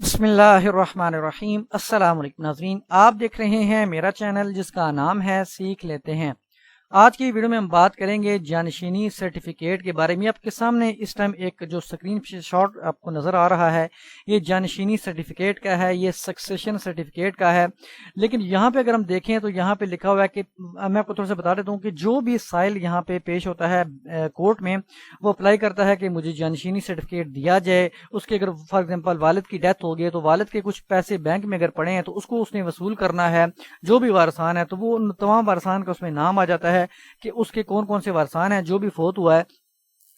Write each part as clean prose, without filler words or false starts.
بسم اللہ الرحمن الرحیم۔ السلام علیکم ناظرین، آپ دیکھ رہے ہیں میرا چینل جس کا نام ہے سیکھ لیتے ہیں۔ آج کی ویڈیو میں ہم بات کریں گے جانشینی سرٹیفکیٹ کے بارے میں۔ آپ کے سامنے اس ٹائم ایک جو سکرین شاٹ آپ کو نظر آ رہا ہے، یہ جانشینی سرٹیفکیٹ کا ہے، یہ سکسیشن سرٹیفکیٹ کا ہے۔ لیکن یہاں پہ اگر ہم دیکھیں تو یہاں پہ لکھا ہوا ہے کہ میں آپ کو تھوڑا سا بتا دیتا ہوں کہ جو بھی سائل یہاں پہ پیش ہوتا ہے کورٹ میں، وہ اپلائی کرتا ہے کہ مجھے جانشینی سرٹیفکیٹ دیا جائے۔ اس کے اگر فار ایگزامپل والد کی ڈیتھ ہو گئی تو والد کے کچھ پیسے بینک میں اگر پڑے ہیں تو اس کو اس نے وصول کرنا ہے۔ جو بھی وارثان ہے تو وہ تمام وارثان کا اس میں نام آ جاتا ہے کہ اس کے کون کون سے وارثان ہیں، جو بھی فوت ہوا ہے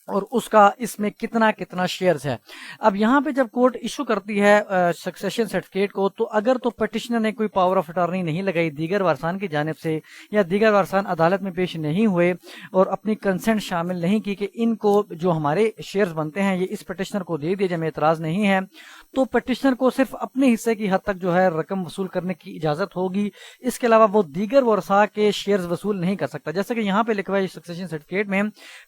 اور اس کا اس میں کتنا شیئرز ہے۔ اب یہاں پہ جب کورٹ ایشو کرتی ہے سکسیشن سرٹیفکیٹ کو، تو اگر تو پٹیشنر نے کوئی پاور آف اٹارنی نہیں لگائی دیگر وارثان کی جانب سے، یا دیگر وارثان عدالت میں پیش نہیں ہوئے اور اپنی کنسنٹ شامل نہیں کی کہ ان کو جو ہمارے شیئرز بنتے ہیں یہ اس پٹیشنر کو دے دیے جائے، میں اعتراض نہیں ہے، تو پٹیشنر کو صرف اپنے حصے کی حد تک جو ہے رقم وصول کرنے کی اجازت ہوگی۔ اس کے علاوہ وہ دیگر ورثاء کے شیئرز وصول نہیں کر سکتا۔ جیسا کہ یہاں پہ لکھا ہے سکسیشن سرٹیفکیٹ میں،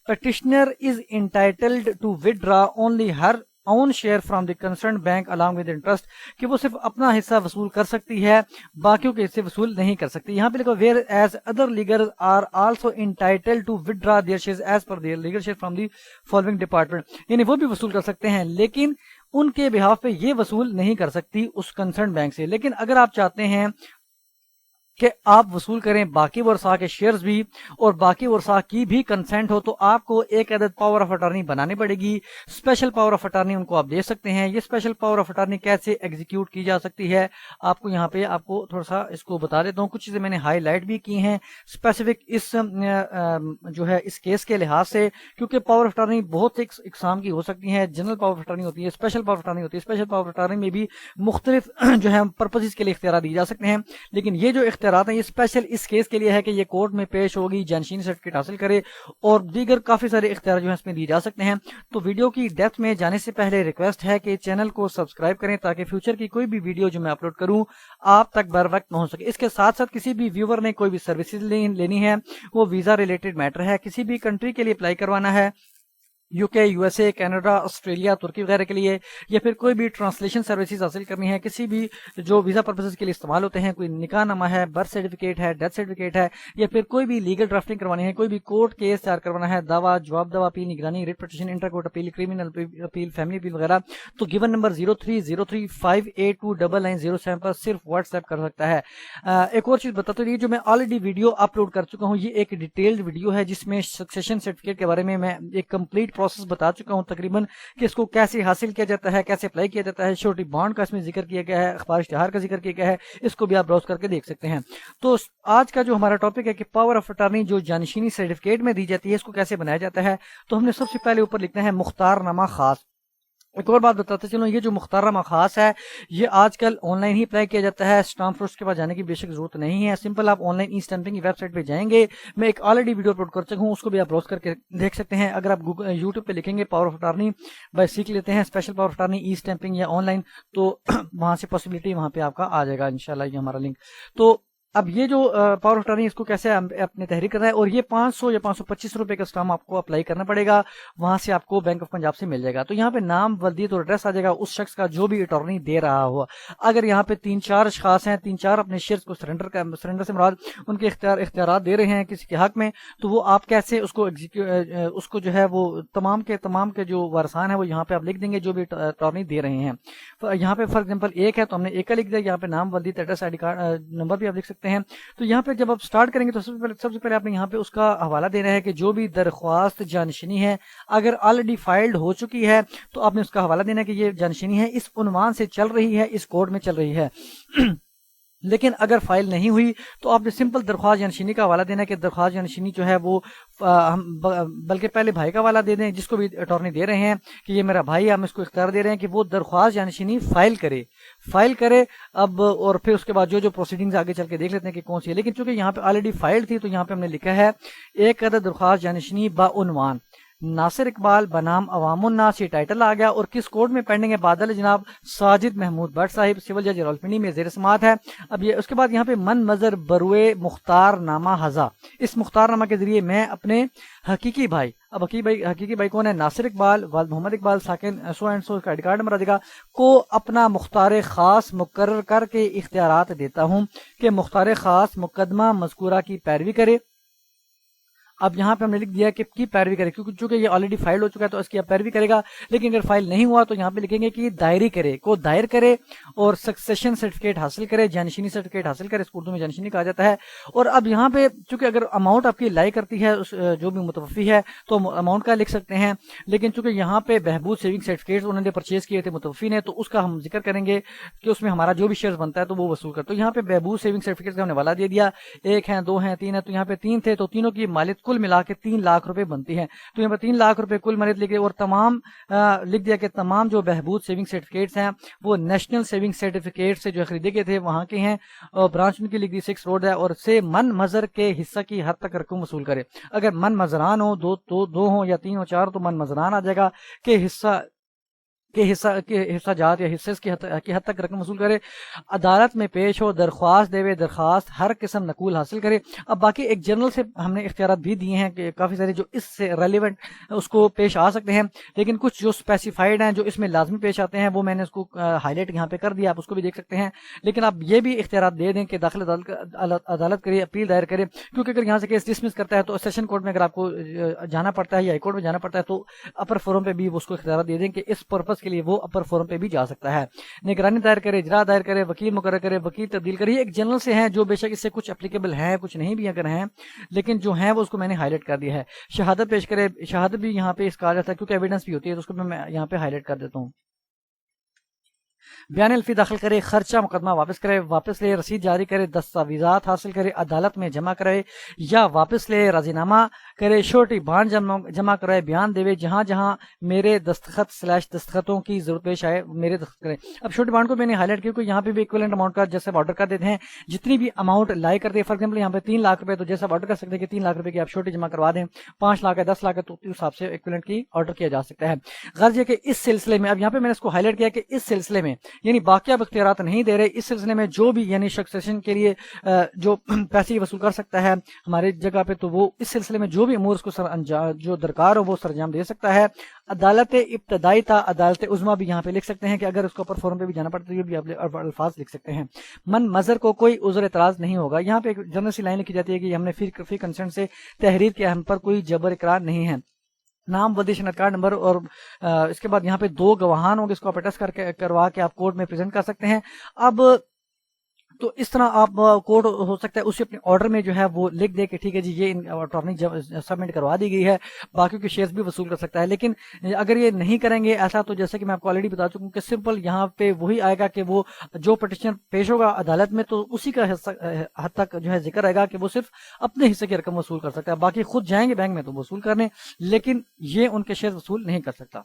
petitioner is entitled to withdraw only her own share from the concerned bank along with interest، کہ وہ صرف اپنا حصہ وصول کر سکتی ہے، باقیوں کے حصے وصول نہیں کر سکتی۔ یہاں پہ لکھا where as other legal are also entitled to withdraw their shares as per their legal share from the following department، یعنی وہ بھی وصول کر سکتے ہیں لیکن ان کے بہاف پہ یہ وصول نہیں کر سکتی اس کنسرن بینک سے۔ لیکن اگر آپ چاہتے ہیں کہ آپ وصول کریں باقی ورثاء کے شیئرز بھی اور باقی ورثاء کی بھی کنسنٹ ہو، تو آپ کو ایک عدد پاور آف اٹارنی بنانی پڑے گی۔ اسپیشل پاور آف اٹارنی ان کو آپ دے سکتے ہیں۔ یہ اسپیشل پاور آف اٹارنی کیسے ایگزیکیوٹ کی جا سکتی ہے، آپ کو یہاں پہ آپ کو تھوڑا سا اس کو بتا دیتا ہوں۔ کچھ چیزیں میں نے ہائی لائٹ بھی کی ہیں اسپیسیفک اس جو ہے اس کیس کے لحاظ سے، کیونکہ پاور آف اٹارنی بہت سے اقسام کی ہو سکتی ہیں۔ جنرل پاور آف اٹارنی ہوتی ہے، اسپیشل پاور آف اٹارنی ہوتی ہے۔ اسپیشل پاور آف اٹارنی میں بھی مختلف جو ہے پرپسز کے لیے اختیارات دی جا سکتے ہیں، لیکن یہ جو اختیارات ہیں یہ اسپیشل اس کیس کے لیے ہے کہ یہ کورٹ میں پیش ہوگی، جانشینی سرٹیفکیٹ حاصل کرے، اور دیگر کافی سارے اختیار جو ہیں اس میں دی جا سکتے ہیں۔ تو ویڈیو کی ڈیپتھ میں جانے سے پہلے ریکویسٹ ہے کہ چینل کو سبسکرائب کریں تاکہ فیوچر کی کوئی بھی ویڈیو جو میں اپلوڈ کروں آپ تک بر وقت پہنچ سکے۔ اس کے ساتھ ساتھ کسی بھی ویور نے کوئی بھی سروسز لینی ہے، وہ ویزا ریلیٹڈ میٹر ہے، کسی بھی کنٹری کے لیے اپلائی کروانا ہے، U K, U S A, Canada, Australia, ترکی وغیرہ کے لیے، یا پھر کوئی بھی ٹرانسلیشن سروسز حاصل کرنی ہے، کسی بھی جو ویزا پرپسز کے لیے استعمال ہوتے ہیں، کوئی نکاح نامہ ہے، برتھ سرٹیفکیٹ ہے، ڈیتھ سرٹیفکیٹ ہے، یا پھر کوئی بھی لیگل ڈرافٹنگ کروانی ہے، کوئی بھی کورٹ کیس تیار کروانا ہے، دعویٰ، جواب دعویٰ، اپیل، نگرانی، writ petition, inter court appeal, criminal appeal, family appeal وغیرہ، تو گیون نمبر 0303582997 پر صرف واٹس ایپ کر سکتا ہے۔ ایک اور چیز بتاتا ہوں، یہ جو میں آلریڈی ویڈیو اپلوڈ کر چکا ہوں، یہ ایک ڈیٹیلڈ ویڈیو ہے جس میں سکسیشن سرٹیفکیٹ کے بارے میں ایک کمپلیٹ پروسیس بتا چکا ہوں تقریباً، کہ اس کو کیسے حاصل کیا جاتا ہے، کیسے اپلائی کیا جاتا ہے، شورٹی بانڈ کا اس میں ذکر کیا گیا ہے، اخبار اشتہار کا ذکر کیا گیا ہے، اس کو بھی آپ براؤز کر کے دیکھ سکتے ہیں۔ تو آج کا جو ہمارا ٹاپک ہے کہ پاور آف اٹارنی جو جانشینی سرٹیفکیٹ میں دی جاتی ہے، اس کو کیسے بنایا جاتا ہے، تو ہم نے سب سے پہلے اوپر لکھنا ہے مختار نامہ خاص۔ ایک اور بات بتاتے چلو، یہ جو مختار نامہ خاص ہے یہ آج کل آن لائن ہی اپلائی کیا جاتا ہے، اسٹامپ فروش کے پاس جانے کی بے شک ضرورت نہیں ہے۔ سمپل آپ آن لائن ای اسٹمپنگ کی ویب سائٹ پہ جائیں گے، میں ایک آلریڈی ویڈیو اپلوڈ کر چکا ہوں، اس کو بھی آپ براؤز کر کے دیکھ سکتے ہیں۔ اگر آپ یوٹیوب پہ لکھیں گے پاور آف اٹارنی بائی سیکھ لیتے ہیں، special power of attorney E stamping یا آن لائن، تو وہاں سے پاسبلٹی وہاں پہ آپ کا آ جائے گا انشاءاللہ یہ ہمارا لنک۔ تو اب یہ جو پاور آف اٹارنی اس کو کیسے اپنے تحریر کرنا ہے، اور یہ 500 یا 525 روپے کا اسٹامپ آپ کو اپلائی کرنا پڑے گا، وہاں سے آپ کو بینک آف پنجاب سے مل جائے گا۔ تو یہاں پہ نام، ولدیت اور ایڈریس آ جائے گا اس شخص کا جو بھی اٹارنی دے رہا ہوا۔ اگر یہاں پہ 3-4 اشخاص ہیں، 3-4 اپنے شیئرز کو سرنڈر سے مراد ان کے اختیارات دے رہے ہیں کسی کے حق میں، تو وہ آپ کیسے اس کو جو ہے وہ تمام کے جو وارثان ہیں وہ یہاں پہ آپ لکھ دیں گے جو بھی اٹارنی دے رہے ہیں۔ یہاں پہ فار ایگزامپل ایک ہے تو ہم نے ایک کا لکھ دیا، یہاں پہ نام، ولدیت، address, I D card number بھی آپ لکھ سکتے ہیں۔ تو یہاں پہ جب آپ سٹارٹ کریں گے تو سب سے پہلے آپ نے یہاں پہ اس کا حوالہ دینا ہے کہ جو بھی درخواست جانشینی ہے اگر آلریڈی فائلڈ ہو چکی ہے تو آپ نے اس کا حوالہ دینا ہے کہ یہ جانشینی ہے، اس عنوان سے چل رہی ہے، اس کوڈ میں چل رہی ہے۔ لیکن اگر فائل نہیں ہوئی تو آپ نے سمپل درخواست جانشینی کا حوالہ دینا ہے کہ درخواست جانشینی جو ہے وہ بلکہ پہلے بھائی کا حوالہ دے دیں جس کو بھی اٹارنی دے رہے ہیں کہ یہ میرا بھائی، ہم اس کو اختیار دے رہے ہیں کہ وہ درخواست جانشینی فائل کرے اب، اور پھر اس کے بعد جو پروسیڈنگز آگے چل کے دیکھ لیتے ہیں کہ کون سی ہے۔ لیکن چونکہ یہاں پہ آلریڈی فائل تھی تو یہاں پہ ہم نے لکھا ہے ایک عدد درخواست جانشینی با عنوان ناصر اقبال بنام عوام الناس یہ ٹائٹل آ گیا، اور کس کورٹ میں پینڈنگ ہے؟ بادل جناب ساجد محمود بٹ صاحب، سول جج راولپنڈی میں زیر سماعت ہے۔ اب یہ اس کے بعد یہاں پہ من مظر بروئے مختار نامہ ہزا، اس مختار نامہ کے ذریعے میں اپنے حقیقی بھائی، اب حقیقی بھائی کون ہے؟ ناصر اقبال، والد محمد اقبال، ساکن سو اینڈ سو، اس کا آئی ڈی کارڈ نمبر آ جائے گا، کو اپنا مختار خاص مقرر کر کے اختیارات دیتا ہوں کہ مختار خاص مقدمہ مذکورہ کی پیروی کرے۔ اب یہاں پہ ہم نے لکھ دیا کہ کی پیروی کرے، کیونکہ چونکہ یہ آلریڈی فائل ہو چکا ہے تو اس کی اب پیروی کرے گا، لیکن اگر فائل نہیں ہوا تو یہاں پہ لکھیں گے کہ دائری کرے، کو دائر کرے اور سکسیشن سرٹیفکیٹ حاصل کرے، جانشینی سرٹیفکیٹ حاصل کرے، اس کو اردو میں جانشینی کہا جاتا ہے۔ اور اب یہاں پہ چونکہ اگر اماؤنٹ آپ کی لائی کرتی ہے جو بھی متوفی ہے تو اماؤنٹ کا لکھ سکتے ہیں، لیکن چونکہ یہاں پہ بہبود سیونگ سرٹیفکیٹ انہوں نے پرچیز کیے تھے متوفی نے، تو اس کا ہم ذکر کریں گے کہ اس میں ہمارا جو بھی شیئر بنتا ہے تو وہ وصول کر۔ تو یہاں پہ بہبود سیونگ سرٹیفکیٹ کا ہم نے حوالہ دے دیا، ایک ہیں، دو ہیں، تین ہیں، تو یہاں پہ تین تھے، تو تینوں کی مالیت کل ملا کے 3 لاکھ روپے بنتی ہے، تو یہاں پر 3 لاکھ روپے کل مالیت لکھے، اور تمام لکھ دیا کہ تمام جو بہبود سیونگ سرٹیفکیٹس ہیں وہ نیشنل سیونگ سرٹیفکیٹ سے جو خریدے گئے تھے وہاں کے ہیں، اور برانچ ان کی لکھ دی 6 روڈ ہے، اور سے من مظر کے حصہ کی حد تک رقم وصول کرے۔ اگر من مظران ہو، دو ہوں یا 3 ہو 4 تو من مظران آ جائے گا کہ حصہ جات یا حصے کی حد تک رقم وصول کرے، عدالت میں پیش ہو، درخواست دے، درخواست ہر قسم نقول حاصل کرے۔ اب باقی ایک جنرل سے ہم نے اختیارات بھی دیے ہیں کہ کافی سارے جو اس سے ریلیونٹ اس کو پیش آ سکتے ہیں، لیکن کچھ جو اسپیسیفائڈ ہیں جو اس میں لازمی پیش آتے ہیں وہ میں نے اس کو ہائی لائٹ یہاں پہ کر دیا، آپ اس کو بھی دیکھ سکتے ہیں۔ لیکن آپ یہ بھی اختیارات دے دیں کہ داخل عدالت کرے، اپیل دائر کرے، کیونکہ اگر یہاں سے کیس ڈسمس کرتا ہے تو سیشن کورٹ میں اگر آپ کو جانا پڑتا ہے یا ہائی کورٹ میں جانا پڑتا ہے تو اپر فورم پہ بھی اس کو اختیارات دے دیں کہ اس پرپز کے لیے وہ اپر فورم پہ بھی جا سکتا ہے، نگرانی دائر کرے، اجرا دائر کرے، وکیل مقرر کرے، وکیل تبدیل کرے۔ یہ ایک جنرل سے ہیں جو بے شک اس سے کچھ اپلیکیبل ہیں، کچھ نہیں بھی اگر ہیں، لیکن جو ہیں وہ اس کو میں نے ہائی لائٹ کر دیا ہے۔ شہادت پیش کرے، شہادت بھی یہاں پہ اس کہا جاتا ہے کیونکہ ایویڈنس بھی ہوتی ہے، تو اس کو میں یہاں پہ ہائی لائٹ کر دیتا ہوں۔ بیان الفی داخل کرے، خرچہ مقدمہ واپس کرے، واپس لے، رسید جاری کرے، دستاویزات حاصل کرے، عدالت میں جمع کرے یا واپس لے، راضی نامہ کرے، شورٹی بانڈ جمع کرائے، بیان دے، جہاں جہاں میرے دستخط / دستخطوں کی ضرورت پیش آئے میرے دستخط کرے۔ اب شورٹی بانڈ کو میں نے ہائی لائٹ کیا کیونکہ یہاں پہ بھی ایکویلنٹ اماؤنٹ کا جیسے آرڈر کر دیتے ہیں، جتنی بھی اماؤنٹ لائی کرتے ہیں، فار ایگزامپل یہاں پہ 3 لاکھ روپے، تو جیسا آرڈر کر سکتے ہیں کہ 3 لاکھ روپے کی آپ شورٹی جمع کروا دیں، 5 لاکھ ہے، 10 لاکھ ہے، تو اس حساب سے ایکویلنٹ کی آرڈر کیا جا سکتا ہے۔ غرض یہ کہ اس سلسلے میں اب یہاں پہ میں نے اس کو ہائی لائٹ کیا کہ اس سلسلے میں یعنی باقی اب اختیارات نہیں دے رہے، اس سلسلے میں جو بھی یعنی سکسیشن کے لیے جو پیسے وصول کر سکتا ہے ہماری جگہ پہ، تو وہ اس سلسلے میں جو بھی امور اس کو جو درکار ہو وہ سر انجام دے سکتا ہے۔ عدالت ابتدائی تا عدالت عظمیٰ بھی یہاں پہ لکھ سکتے ہیں کہ اگر اس کو اوپر فورم پہ بھی جانا پڑتا ہے، یہ بھی الفاظ لکھ سکتے ہیں۔ من مظر کو کوئی عذر اعتراض نہیں ہوگا، یہاں پہ ایک جنرل سی لائن لکھی جاتی ہے کہ ہم نے فی کنسرن سے تحریر کیا، ہم پر کوئی جبر اقرار نہیں ہے۔ نام، ودی، شناخت کارڈ نمبر، اور اس کے بعد یہاں پہ 2 گواہان ہوں گے، اس کو آپ اٹیسٹ کروا کے آپ کورٹ میں پریزنٹ کر سکتے ہیں۔ اب تو اس طرح آپ کورٹ ہو سکتا ہے اسے اپنے آرڈر میں جو ہے وہ لکھ دے کہ ٹھیک ہے جی یہ اٹارنی سبمٹ کروا دی گئی ہے، باقی کے شیئرز بھی وصول کر سکتا ہے۔ لیکن اگر یہ نہیں کریں گے ایسا، تو جیسے کہ میں آپ کو آلریڈی بتا چکا ہوں کہ سمپل یہاں پہ وہی آئے گا کہ وہ جو پٹیشن پیش ہوگا عدالت میں تو اسی کا حد تک جو ہے ذکر آئے گا کہ وہ صرف اپنے حصے کی رقم وصول کر سکتا ہے، باقی خود جائیں گے بینک میں تو وصول کرنے، لیکن یہ ان کے شیئر وصول نہیں کر سکتا۔